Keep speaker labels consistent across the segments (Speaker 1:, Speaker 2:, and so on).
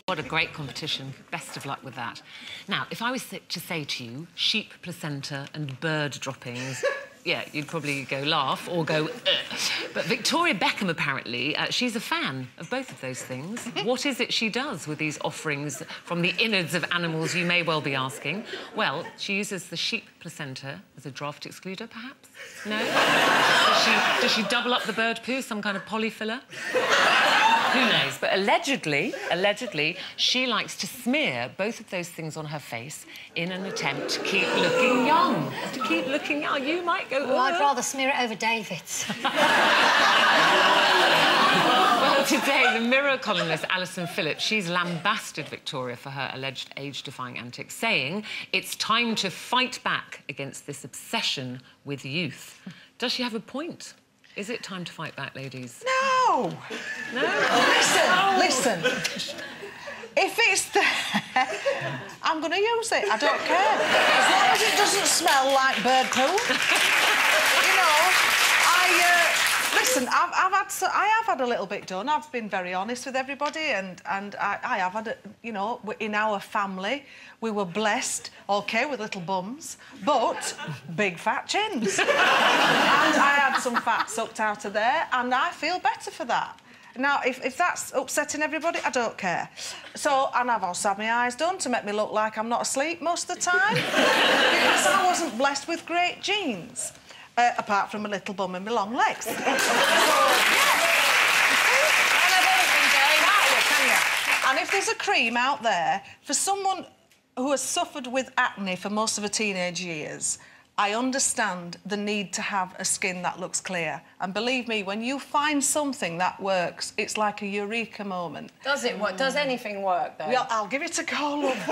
Speaker 1: What a great competition. Best of luck with that. Now, if I was to say to you, sheep placenta and bird droppings, yeah, you'd probably go laugh or go, ugh. But Victoria Beckham, apparently, she's a fan of both of those things. What is it she does with these offerings from the innards of animals, you may well be asking? Well, she uses the sheep placenta as a draft excluder, perhaps? No? Does she double up the bird poo, some kind of polyfiller? Who knows? But allegedly, she likes to smear both of those things on her face in an attempt to keep looking young. To keep looking young. You might go...
Speaker 2: Well, I'd rather smear it over David's.
Speaker 1: Well, today, the Mirror columnist Alison Phillips, she's lambasted Victoria for her alleged age-defying antics, saying it's time to fight back against this obsession with youth. Does she have a point? Is it time to fight back, ladies?
Speaker 3: No! No? Listen. If it's there, I'm going to use it. I don't care. As long as it doesn't smell like bird poo. You know, listen, I have had a little bit done. I've been very honest with everybody, and I have had, you know, in our family, we were blessed, OK, with little bums, but big fat chins. And I had some fat sucked out of there, and I feel better for that. Now, if that's upsetting everybody, I don't care. So, and I've also had my eyes done to make me look like I'm not asleep most of the time, because I wasn't blessed with great genes. Apart from a little bum and my long legs. So, yeah. And I don't think going out with, can you? And if there's a cream out there for someone who has suffered with acne for most of her teenage years, I understand the need to have a skin that looks clear. And believe me, when you find something that works, it's like a eureka moment.
Speaker 2: Does it work? Does anything work, though?
Speaker 3: Well, I'll give it a go, love.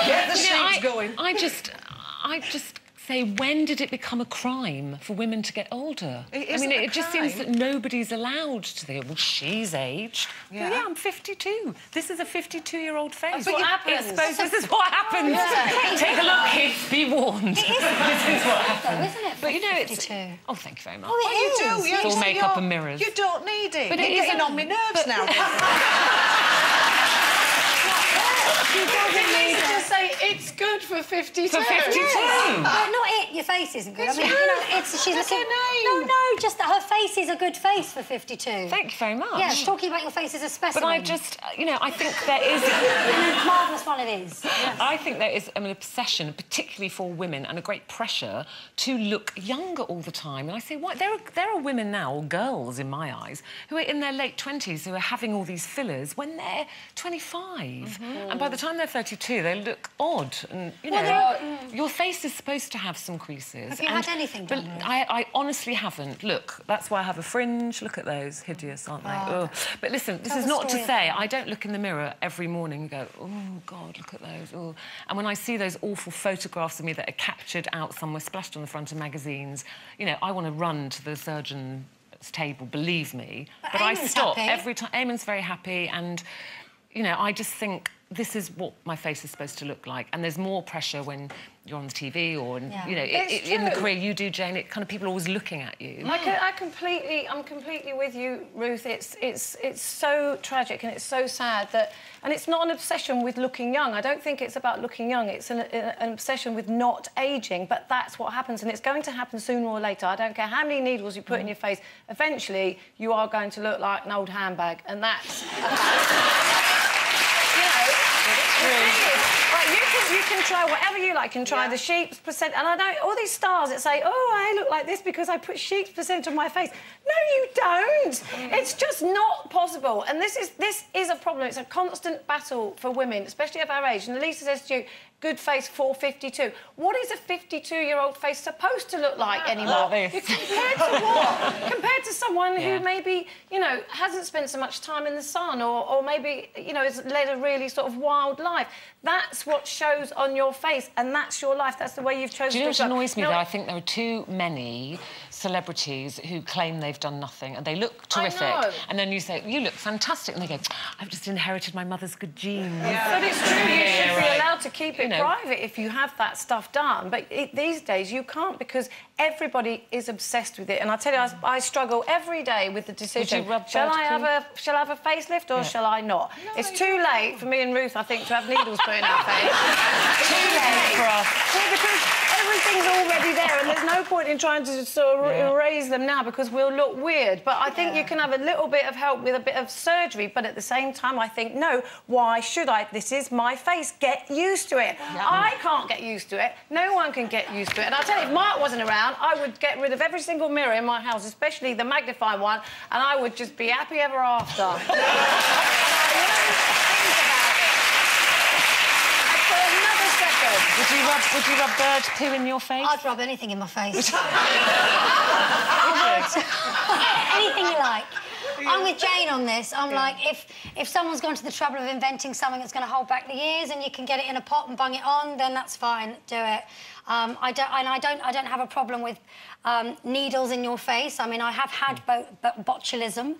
Speaker 3: Get the sheets going.
Speaker 1: I just say, when did it become a crime for women to get older?
Speaker 3: I mean,
Speaker 1: it just seems that nobody's allowed to think, well, she's aged.
Speaker 3: Yeah.
Speaker 1: Well, yeah, I'm 52. This is a 52-year-old face.
Speaker 2: That's what happens.
Speaker 1: This is what happens. Yeah. Take a look, kids, be warned.
Speaker 2: It is.
Speaker 1: This is what happens.
Speaker 2: Isn't it?
Speaker 1: But, you know,
Speaker 2: 52.
Speaker 1: Oh, thank you very much.
Speaker 2: Oh, it is.
Speaker 3: You do.
Speaker 1: It's all makeup and mirrors.
Speaker 3: You don't need it.
Speaker 1: But
Speaker 3: You're getting on my nerves now.
Speaker 2: To say it's good for 52.
Speaker 1: For 52.
Speaker 2: Yes. But not it. Your face isn't good. I mean, you know, she's looking. No, just that her face is a good face for 52.
Speaker 1: Thank you very much.
Speaker 2: Yeah, talking about your face as a specimen.
Speaker 1: But I just, you know, I think there is...
Speaker 2: Marvellous one it is. Yes.
Speaker 1: I think there is an obsession, particularly for women, and a great pressure to look younger all the time. And I say, what? There are women now, or girls in my eyes, who are in their late 20s who are having all these fillers when they're 25. And by the time they're 32, they look odd. And, you know, your face is supposed to have some creases.
Speaker 2: Have you had anything done?
Speaker 1: I honestly haven't. Look, that's why I have a fringe. Look at those. Hideous, aren't they? Oh. But listen, this is not to say I don't look in the mirror every morning and go, oh, God, look at those. Oh. And when I see those awful photographs of me that are captured out somewhere, splashed on the front of magazines, you know, I want to run to the surgeon's table, believe me. But I stop every time. Eamon's very happy, and, you know, I just think this is what my face is supposed to look like. And there's more pressure when you're on the TV or, you know, in the career you do, Jane, it kind of people are always looking at you.
Speaker 4: I'm completely with you, Ruth. It's so tragic and it's so sad that... And it's not an obsession with looking young. I don't think it's about looking young. It's an obsession with not ageing, but that's what happens, and it's going to happen sooner or later. I don't care how many needles you put in your face. Eventually, you are going to look like an old handbag, and that's... You can try whatever you like. You can try the sheep's placenta. And I know all these stars that say, oh, I look like this because I put sheep's placenta on my face. No, you don't. It's just not possible. And this is a problem. It's a constant battle for women, especially of our age. And Lisa says to you, good face for 52. What is a 52-year-old face supposed to look like anymore?
Speaker 1: Like this.
Speaker 4: Compared to what? Compared to someone who maybe, you know, hasn't spent so much time in the sun or maybe, you know, has led a really sort of wild life. That's what shows on your face, and that's your life. That's the way you've chosen to...
Speaker 1: Do you know what annoys me, though? I think there are too many celebrities who claim they've done nothing and they look terrific.
Speaker 4: I know.
Speaker 1: And then you say, you look fantastic. And they go, I've just inherited my mother's good genes.
Speaker 4: But it's true, you should be allowed to keep it
Speaker 1: You know.
Speaker 4: private if you have that stuff done. But these days you can't, because everybody is obsessed with it. And I tell you, I struggle every day with the decision. Shall I have a facelift or shall I not? No, it's too late for me and Ruth, I think, to have needles put in our face. Too late for us. Well, because everything's already there and there's no point in trying to sort of erase them now because we'll look weird. But I think you can have a little bit of help with a bit of surgery, but at the same time, I think, no, why should I? This is my face. Get used to it. Yeah. I can't get used to it. No one can get used to it. And I'll tell you, if Mark wasn't around, I would get rid of every single mirror in my house, especially the magnifying one, and I would just be happy ever after.
Speaker 1: Would you rub bird poo in your face?
Speaker 2: I'd rub anything in my face. Anything you like. I'm with Jane on this. I'm like, if someone's gone to the trouble of inventing something that's going to hold back the ears and you can get it in a pot and bung it on, then that's fine. Do it. I don't have a problem with needles in your face. I mean, I have had botulism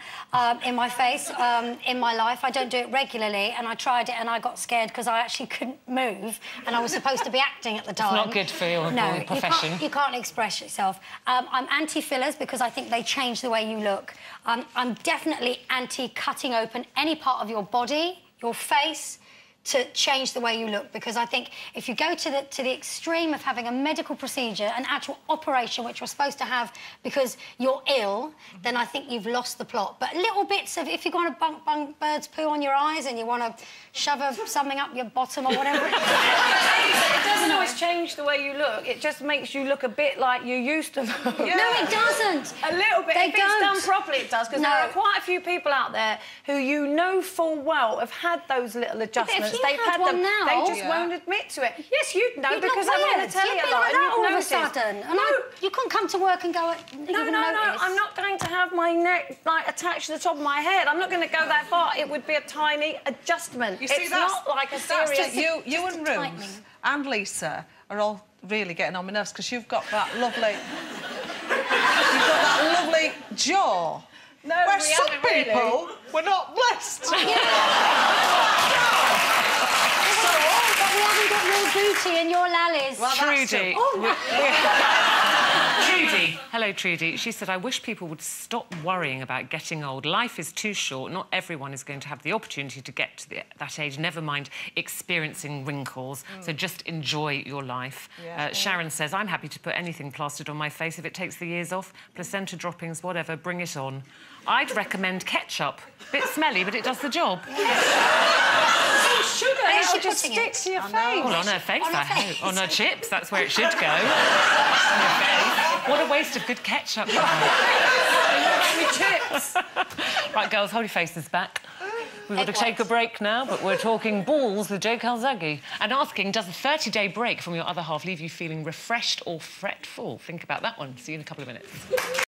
Speaker 2: in my face in my life. I don't do it regularly, and I tried it and I got scared because I actually couldn't move, and I was supposed to be acting at the time.
Speaker 1: It's not good for your profession.
Speaker 2: You can't express yourself. I'm anti-fillers because I think they change the way you look. I'm definitely anti-cutting open any part of your body, your face, to change the way you look, because I think if you go to the extreme of having a medical procedure, an actual operation which you're supposed to have because you're ill, then I think you've lost the plot. But little bits of, if you want to bung bird's poo on your eyes and you want to shove something up your bottom or whatever.
Speaker 4: It doesn't always change the way you look. It just makes you look a bit like you used to look.
Speaker 2: Yeah. No, it doesn't.
Speaker 4: A little bit.
Speaker 2: They
Speaker 4: if it's done properly, it does, because there are quite a few people out there who you know full well have had those little adjustments. They've had them.
Speaker 2: Now,
Speaker 4: they just won't admit to it. Yes, you'd know, because I'm on the telly a lot, and you've
Speaker 2: all of a
Speaker 4: noticed.
Speaker 2: sudden. And you couldn't come to work and go.
Speaker 4: No, I'm not going to have my neck like attached to the top of my head. I'm not going to go that far. It would be a tiny adjustment.
Speaker 3: You see,
Speaker 4: it's not like a serious.
Speaker 3: You and Ruth and Lisa are all really getting on my nerves because you've got that lovely. You've got that lovely jaw.
Speaker 4: No,
Speaker 3: where some people were not blessed.
Speaker 2: But we haven't got your booty and your lallies.
Speaker 1: Well, Trudy. Trudy. Hello, Trudy. She said, I wish people would stop worrying about getting old. Life is too short. Not everyone is going to have the opportunity to get to that age, never mind experiencing wrinkles. So just enjoy your life. Yeah. Sharon says, I'm happy to put anything plastered on my face if it takes the years off. Placenta droppings, whatever, bring it on. I'd recommend ketchup. Bit smelly, but it does the job.
Speaker 4: Sugar, it'll just stick to your face.
Speaker 1: Well, on her face, I hope. On her chips, that's where it should go. On her face. What a waste of good ketchup.
Speaker 4: Chips.
Speaker 1: Right, girls, hold your faces back. We've got to take a break now, but we're talking balls with Joe Calzaghe and asking, does a 30-day break from your other half leave you feeling refreshed or fretful? Think about that one. See you in a couple of minutes.